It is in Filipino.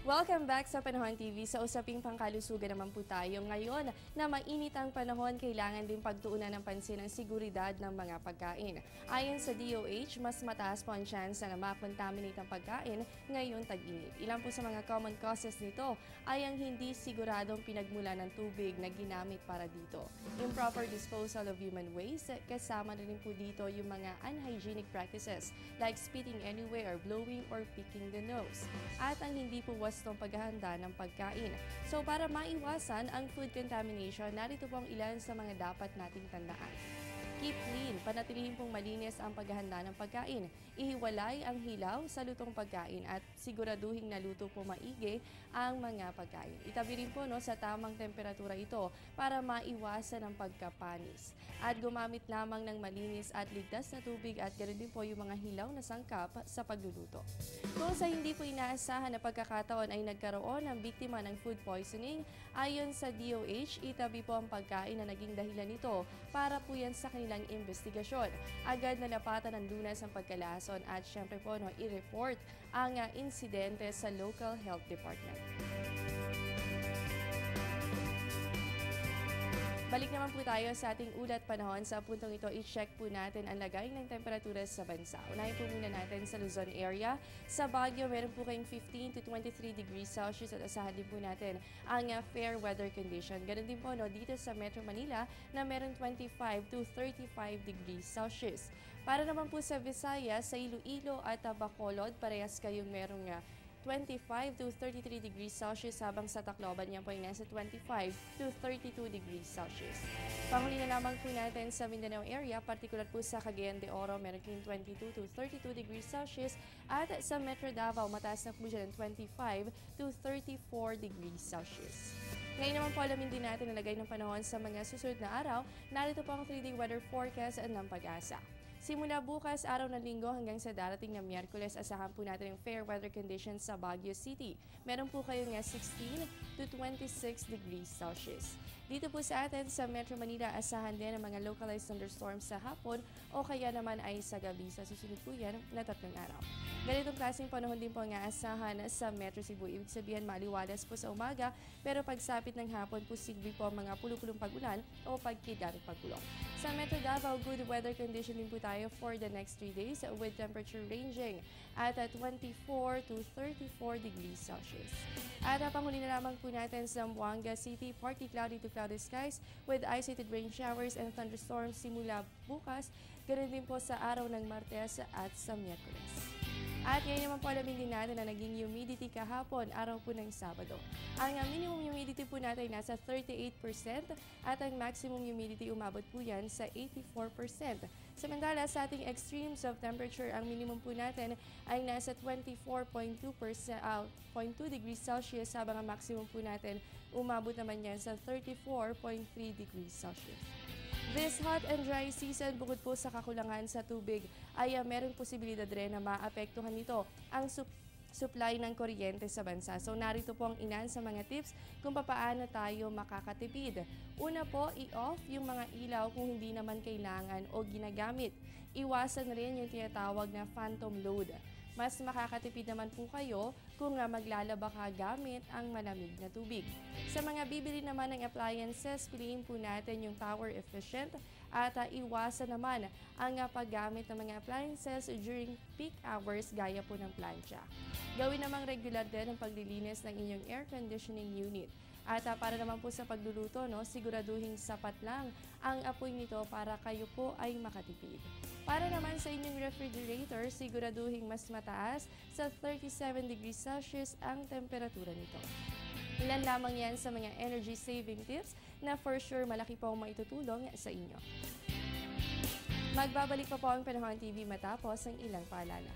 Welcome back sa Panahon TV. Sa usaping pangkalusugan naman po tayo ngayon na mainit ang panahon, kailangan din pagtuunan ng pansin ang seguridad ng mga pagkain. Ayon sa DOH, mas mataas po ang chance na makontaminate ang pagkain ngayong tag-init. Ilan po sa mga common causes nito ay ang hindi siguradong pinagmula ng tubig na ginamit para dito. Improper disposal of human waste, kasama na rin po dito yung mga unhygienic practices like spitting anywhere, blowing or picking the nose. At ang hindi po wastong paghahanda ng pagkain. So para maiwasan ang food contamination, narito po ang ilan sa mga dapat nating tandaan. Keep clean. Panatilihin pong malinis ang paghahanda ng pagkain. Ihiwalay ang hilaw sa lutong pagkain at siguraduhin na luto po maigi ang mga pagkain. Itabi rin po sa tamang temperatura ito para maiwasan ang pagkapanis. At gumamit lamang ng malinis at ligtas na tubig at ganoon din po yung mga hilaw na sangkap sa pagluluto. Kung sa hindi po inaasahan na pagkakataon ay nagkaroon ng biktima ng food poisoning, ayon sa DOH, itabi po ang pagkain na naging dahilan nito para po yan sa kanilang investigasyon. Agad na napatan ng lunas ang pagkalason at syempre po i-report ang insidente sa local health department. Balik naman po tayo sa ating ulat panahon. Sa puntong ito, i-check po natin ang lagay ng temperatura sa bansa. Unahin po muna natin sa Luzon area. Sa Baguio, meron po kayong 15 to 23 degrees Celsius at asahan din po natin ang fair weather condition. Ganun din po dito sa Metro Manila na meron 25 to 35 degrees Celsius. Para naman po sa Visayas, sa Iloilo at Bacolod, parehas kayong merong 25 to 33 degrees Celsius habang sa Tacloban niya po ay nasa 25 to 32 degrees Celsius. Panghuli na lamang po natin sa Mindanao area, partikular po sa Cagayan de Oro, meron kayong 22 to 32 degrees Celsius at sa Metro Davao, mataas na po dyan ng 25 to 34 degrees Celsius. Ngayon naman po alamin din natin ang lagay ng panahon sa mga susunod na araw. Narito po ang 3-day weather forecast ng Pag-asa. Simula bukas, araw ng linggo hanggang sa darating na Miyerkules, asahan po natin ang fair weather conditions sa Baguio City. Meron po kayong 16 to 26 degrees Celsius. Dito po sa atin sa Metro Manila, asahan din ang mga localized thunderstorms sa hapon o kaya naman ay sa gabi. Sa susunod po yan na 3 araw. Ganitong klaseng panahon din po ang aasahan sa Metro Cebu. Ibig sabihin maliwalas po sa umaga, pero pagsapit ng hapon, posible po ang mga pulupulong pag-ulan o pagkidaring pag-ulong. Sa Metro Davao, good weather condition din po tayo for the next 3 days with temperature ranging at 24 to 34 degrees Celsius. At panghuli na lamang po natin sa Zamboanga City, partly cloudy to cloudy skies with isolated rain showers and thunderstorms simula bukas. Ganun din po sa araw ng Martes at sa Miyerkules. At ngayon naman po alamin din natin na naging humidity kahapon, araw po ng Sabado. Ang minimum humidity po natin ay nasa 38% at ang maximum humidity umabot po yan sa 84%. Samantala sa ating extremes of temperature, ang minimum po natin ay nasa 24.2 degrees Celsius habang ang maximum po natin umabot naman yan sa 34.3 degrees Celsius. This hot and dry season, bukod po sa kakulangan sa tubig, ay merong posibilidad rin na maapektuhan nito ang supply ng kuryente sa bansa. So narito po ang ilan sa mga tips kung paano tayo makakatipid. Una po, i-off yung mga ilaw kung hindi naman kailangan o ginagamit. Iwasan rin yung tinatawag na phantom load. Mas makakatipid naman po kayo kung maglalaba ka gamit ang malamig na tubig. Sa mga bibili naman ng appliances, piliin po natin yung power efficient at iwasan naman ang paggamit ng mga appliances during peak hours gaya po ng plancha. Gawin namang regular din ang paglilinis ng inyong air conditioning unit. At para naman po sa pagluluto, siguraduhin sapat lang ang apoy nito para kayo po ay makatipid. Para naman sa inyong refrigerator, siguraduhin mas mataas sa 37 degrees Celsius ang temperatura nito. Ilan lamang yan sa mga energy saving tips na for sure malaki po ang maitutulong sa inyo. Magbabalik pa po ang Panahon TV matapos ang ilang paalala.